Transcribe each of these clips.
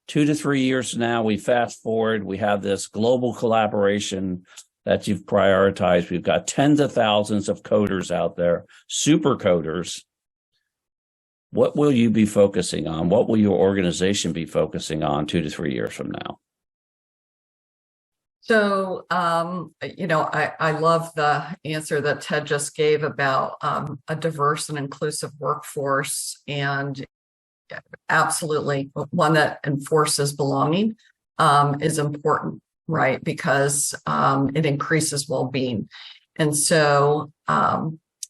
2 to 3 years from now, we fast forward, we have this global collaboration that you've prioritized. We've got tens of thousands of coders out there, super coders. What will you be focusing on? What will your organization be focusing on 2 to 3 years from now? So, I love the answer that Ted just gave about a diverse and inclusive workforce, and absolutely one that enforces belonging is important, right? Because it increases well-being. And so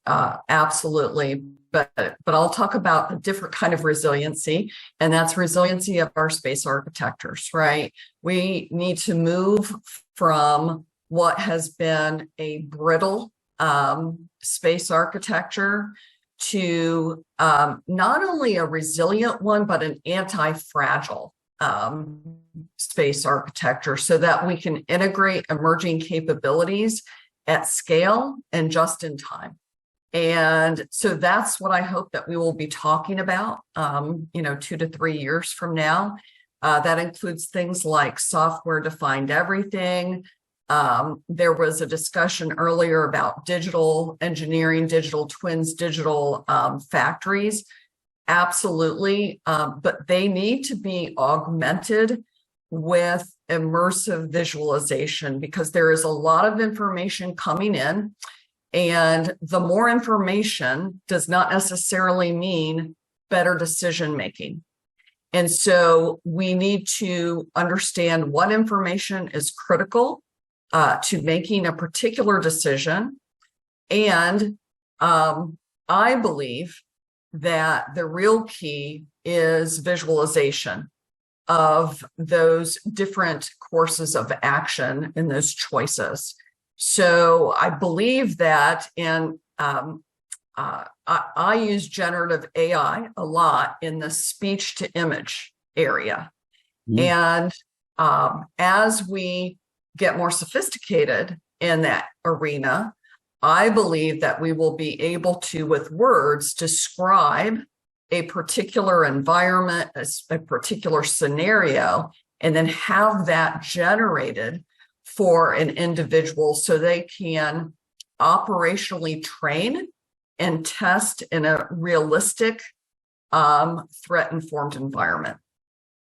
absolutely, but I'll talk about a different kind of resiliency, and that's resiliency of our space architectures, right? We need to move from what has been a brittle space architecture to not only a resilient one, but an anti-fragile space architecture, so that we can integrate emerging capabilities at scale and just in time. And so that's what I hope that we will be talking about, 2 to 3 years from now. That includes things like software-defined everything. There was a discussion earlier about digital engineering, digital twins, digital factories. Absolutely, but they need to be augmented with immersive visualization, because there is a lot of information coming in, and the more information does not necessarily mean better decision making. And so we need to understand what information is critical to making a particular decision. And I believe that the real key is visualization of those different courses of action and those choices. So I believe that, and I use generative AI a lot in the speech to image area. And as we get more sophisticated in that arena, I believe that we will be able to, with words, describe a particular environment, a particular scenario, and then have that generated for an individual so they can operationally train and test in a realistic, threat-informed environment.